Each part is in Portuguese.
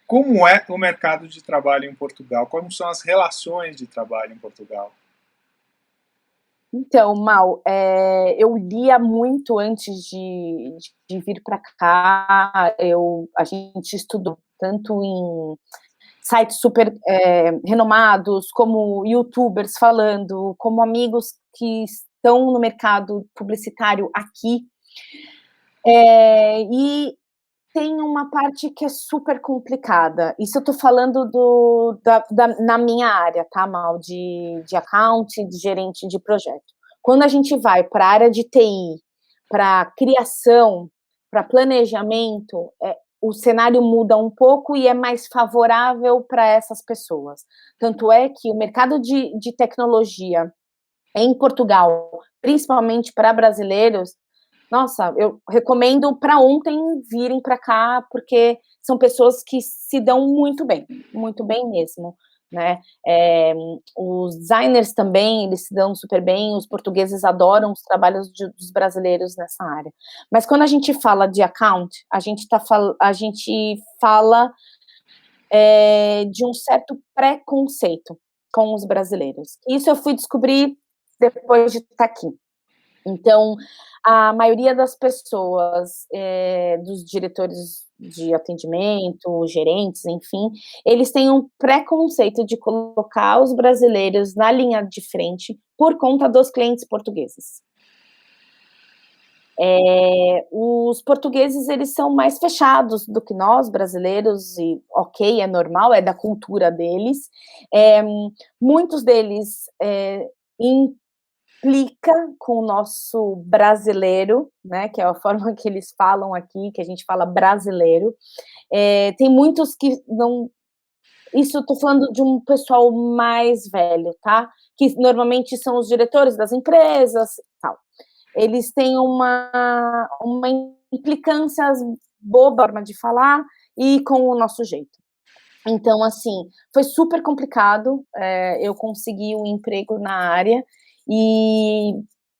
Como é o mercado de trabalho em Portugal? Como são as relações de trabalho em Portugal? Então, Mal, eu lia muito antes de vir para cá. A gente estudou tanto em sites super renomados, como YouTubers falando, como amigos que estão no mercado publicitário aqui. E tem uma parte que é super complicada. Isso eu estou falando na minha área, tá, Mal, de account, de gerente de projeto. Quando a gente vai para a área de TI, para criação, para planejamento, o cenário muda um pouco e é mais favorável para essas pessoas. Tanto é que o mercado de tecnologia em Portugal, principalmente para brasileiros, nossa, eu recomendo para ontem virem para cá, porque são pessoas que se dão muito bem mesmo, né? Os designers também, eles se dão super bem, os portugueses adoram os trabalhos dos brasileiros nessa área. Mas quando a gente fala de account, a gente fala de um certo preconceito com os brasileiros. Isso eu fui descobrir depois de estar aqui. Então, a maioria das pessoas, dos diretores de atendimento, gerentes, enfim, eles têm um preconceito de colocar os brasileiros na linha de frente por conta dos clientes portugueses. Os portugueses, eles são mais fechados do que nós, brasileiros, e ok, é normal, é da cultura deles. Eh, Muitos deles implica com o nosso brasileiro, né, que é a forma que eles falam aqui, que a gente fala brasileiro. Tem muitos que não. Isso eu estou falando de um pessoal mais velho, tá? Que normalmente são os diretores das empresas, tal. Eles têm uma implicância boba, forma de falar, e com o nosso jeito. Então, assim, foi super complicado, eu consegui um emprego na área, e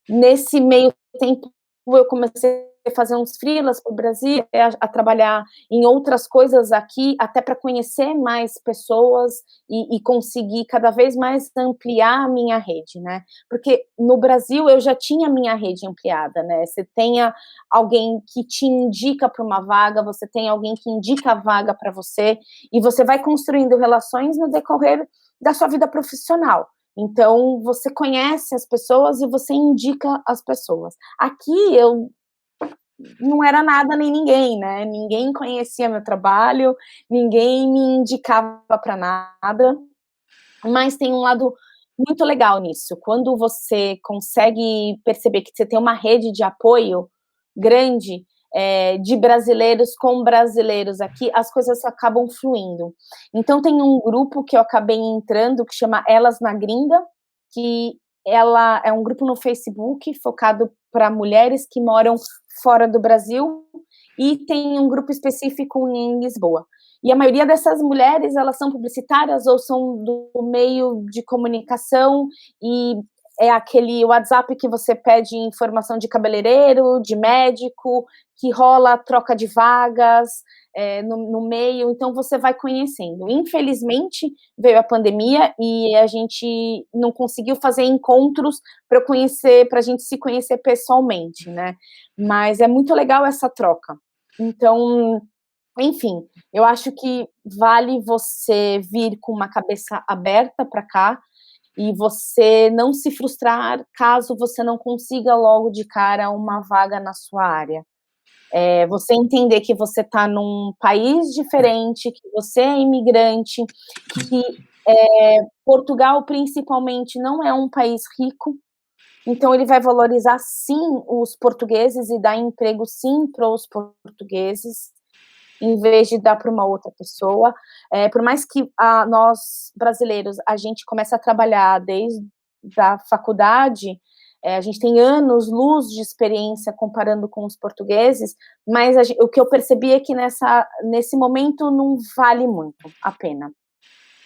nesse meio tempo eu comecei a fazer uns freelas para o Brasil, a trabalhar em outras coisas aqui, até para conhecer mais pessoas e conseguir cada vez mais ampliar a minha rede, né? Porque no Brasil eu já tinha minha rede ampliada, né? Você tenha alguém que te indica para uma vaga, você tem alguém que indica a vaga para você, e você vai construindo relações no decorrer da sua vida profissional. Então, você conhece as pessoas e você indica as pessoas. Aqui eu não era nada nem ninguém, né? Ninguém conhecia meu trabalho, ninguém me indicava para nada, mas tem um lado muito legal nisso. Quando você consegue perceber que você tem uma rede de apoio grande, de brasileiros com brasileiros aqui, as coisas acabam fluindo. Então tem um grupo que eu acabei entrando, que chama Elas na Gringa, que ela é um grupo no Facebook focado para mulheres que moram fora do Brasil, e tem um grupo específico em Lisboa. E a maioria dessas mulheres, elas são publicitárias ou são do meio de comunicação, e é aquele WhatsApp que você pede informação de cabeleireiro, de médico, que rola troca de vagas no meio, então você vai conhecendo. Infelizmente, veio a pandemia e a gente não conseguiu fazer encontros para a gente se conhecer pessoalmente, né? Mas é muito legal essa troca. Então, enfim, eu acho que vale você vir com uma cabeça aberta para cá e você não se frustrar caso você não consiga logo de cara uma vaga na sua área. Você entender que você está num país diferente, que você é imigrante, que Portugal, principalmente, não é um país rico, então ele vai valorizar sim os portugueses e dar emprego sim para os portugueses, em vez de dar para uma outra pessoa. Por mais que nós, brasileiros, a gente comece a trabalhar desde a faculdade, a gente tem anos, luz de experiência comparando com os portugueses, mas o que eu percebi é que nesse momento não vale muito a pena.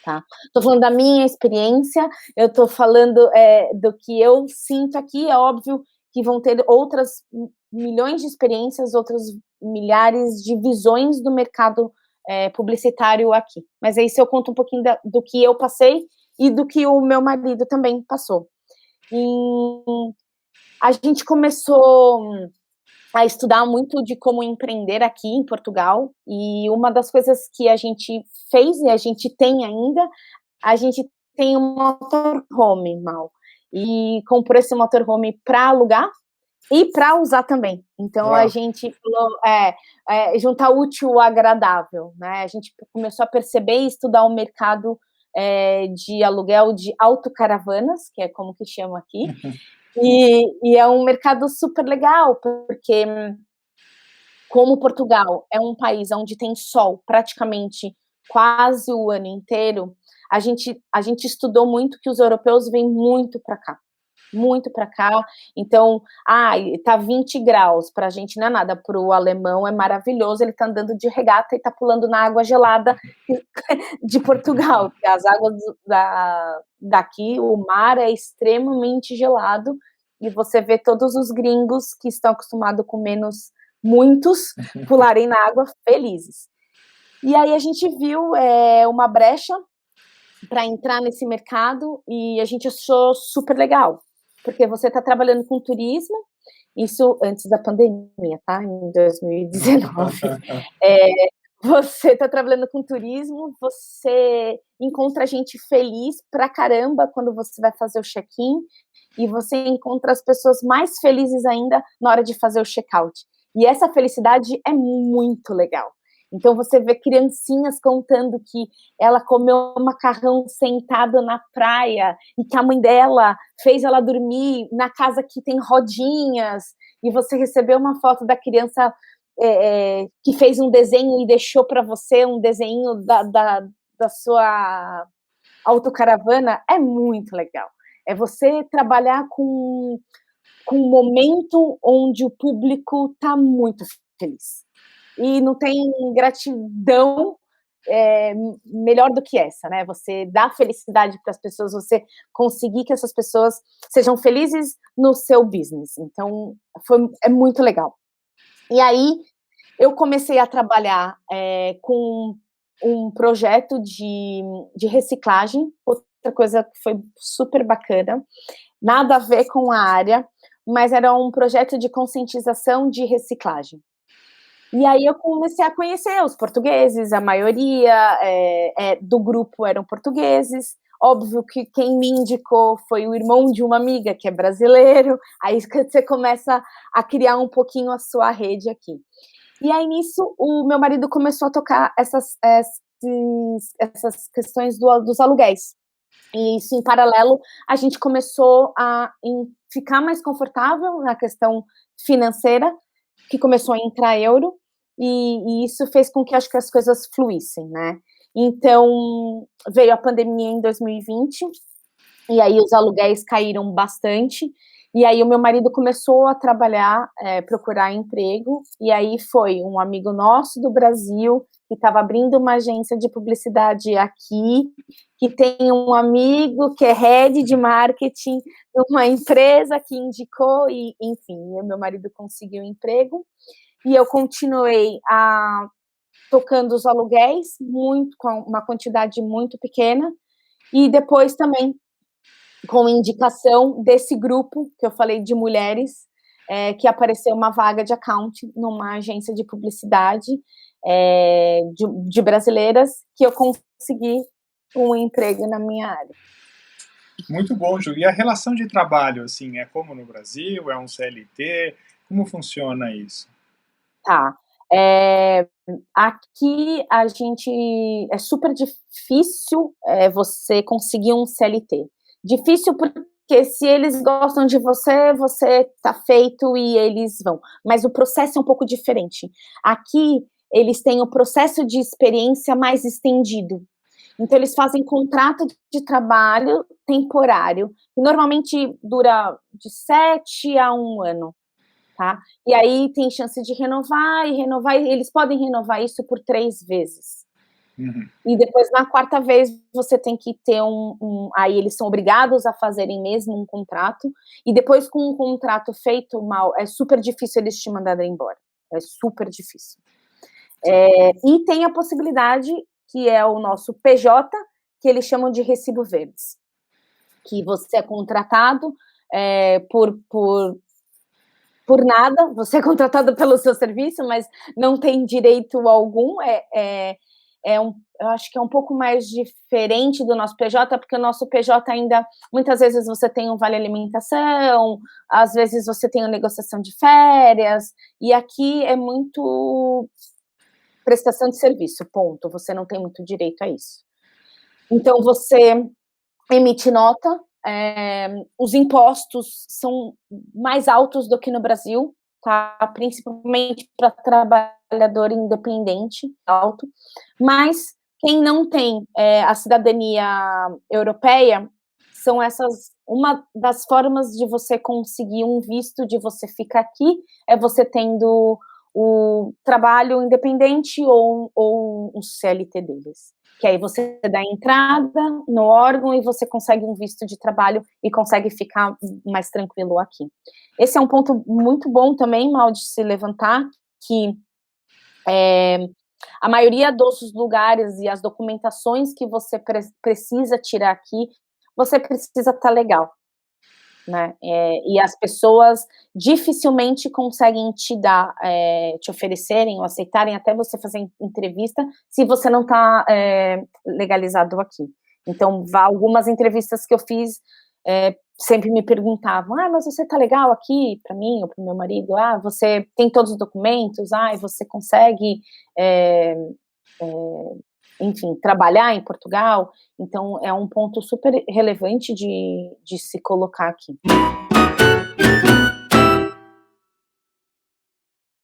Tá? Estou falando da minha experiência, eu estou falando do que eu sinto aqui. É óbvio que vão ter outras milhões de experiências, outras milhares de visões do mercado publicitário aqui. Mas aí se eu conto um pouquinho do que eu passei e do que o meu marido também passou. A gente começou a estudar muito de como empreender aqui em Portugal, e uma das coisas que a gente fez, e a gente tem ainda, a gente tem um motorhome, Mal, e comprou esse motorhome para alugar e para usar também. Então a gente falou, juntar útil ao agradável, né? A gente começou a perceber e estudar o mercado de aluguel de autocaravanas, que é como que chama aqui, e é um mercado super legal, porque como Portugal é um país onde tem sol praticamente quase o ano inteiro, a gente estudou muito que os europeus vêm muito para cá, então, tá 20 graus, para a gente não é nada, para o alemão é maravilhoso, ele tá andando de regata e tá pulando na água gelada de Portugal, porque as águas daqui, o mar é extremamente gelado, e você vê todos os gringos que estão acostumados com menos, muitos, pularem na água felizes. E aí a gente viu uma brecha para entrar nesse mercado, e a gente achou super legal, porque você está trabalhando com turismo, isso antes da pandemia, tá? Em 2019. Você está trabalhando com turismo, você encontra gente feliz pra caramba quando você vai fazer o check-in, e você encontra as pessoas mais felizes ainda na hora de fazer o check-out. E essa felicidade é muito legal. Então você vê criancinhas contando que ela comeu um macarrão sentada na praia, e que a mãe dela fez ela dormir na casa que tem rodinhas, e você recebeu uma foto da criança que fez um desenho e deixou para você um desenho da sua autocaravana, é muito legal. É você trabalhar com um momento onde o público está muito feliz. E não tem gratidão melhor do que essa, né? Você dá felicidade para as pessoas, você conseguir que essas pessoas sejam felizes no seu business. Então, é muito legal. E aí, eu comecei a trabalhar com um projeto de reciclagem, outra coisa que foi super bacana, nada a ver com a área, mas era um projeto de conscientização de reciclagem. E aí eu comecei a conhecer os portugueses, a maioria do grupo eram portugueses, óbvio que quem me indicou foi o irmão de uma amiga que é brasileiro, aí você começa a criar um pouquinho a sua rede aqui. E aí nisso o meu marido começou a tocar essas questões dos aluguéis, e isso em paralelo a gente começou a ficar mais confortável na questão financeira, que começou a entrar euro, e isso fez com que acho que as coisas fluíssem, né? Então veio a pandemia em 2020, e aí os aluguéis caíram bastante, e aí o meu marido começou a trabalhar, procurar emprego, e aí foi um amigo nosso do Brasil, que estava abrindo uma agência de publicidade aqui, que tem um amigo que é head de marketing de uma empresa que indicou, e enfim, o meu marido conseguiu emprego, e eu continuei tocando os aluguéis, com uma quantidade muito pequena, e depois também com indicação desse grupo que eu falei de mulheres, que apareceu uma vaga de account numa agência de publicidade de brasileiras, que eu consegui um emprego na minha área. Muito bom, Ju. E a relação de trabalho, assim, é como no Brasil? É um CLT? Como funciona isso? Tá. Aqui a gente é super difícil você conseguir um CLT. Difícil porque se eles gostam de você, você tá feito e eles vão. Mas o processo é um pouco diferente. Aqui eles têm o processo de experiência mais estendido. Então eles fazem contrato de trabalho temporário, que normalmente dura de 7 a 1 ano. Tá? E aí tem chance de renovar, e eles podem renovar isso por 3 vezes. Uhum. E depois, na 4ª vez, você tem que ter aí eles são obrigados a fazerem mesmo um contrato, e depois com um contrato feito mal, é super difícil eles te mandarem embora, é super difícil. E tem a possibilidade, que é o nosso PJ, que eles chamam de recibo verdes, que você é contratado por nada, você é contratado pelo seu serviço, mas não tem direito algum, eu acho que é um pouco mais diferente do nosso PJ, porque o nosso PJ ainda, muitas vezes você tem um vale alimentação, às vezes você tem uma negociação de férias, e aqui é muito prestação de serviço, ponto, você não tem muito direito a isso. Então você emite nota, os impostos são mais altos do que no Brasil, tá? Principalmente para trabalhador independente, alto. Mas quem não tem a cidadania europeia, são essas. Uma das formas de você conseguir um visto, de você ficar aqui, é você tendo o trabalho independente ou um CLT deles. Que aí você dá entrada no órgão e você consegue um visto de trabalho e consegue ficar mais tranquilo aqui. Esse é um ponto muito bom também, Mal, de se levantar, que a maioria dos lugares e as documentações que você precisa tirar aqui, você precisa estar legal, né? E as pessoas dificilmente conseguem te oferecerem ou aceitarem até você fazer entrevista, se você não está legalizado aqui. Então, algumas entrevistas que eu fiz, sempre me perguntavam, mas você está legal aqui para mim ou para o meu marido? Você tem todos os documentos? Você consegue, enfim, trabalhar em Portugal? Então, é um ponto super relevante de se colocar aqui.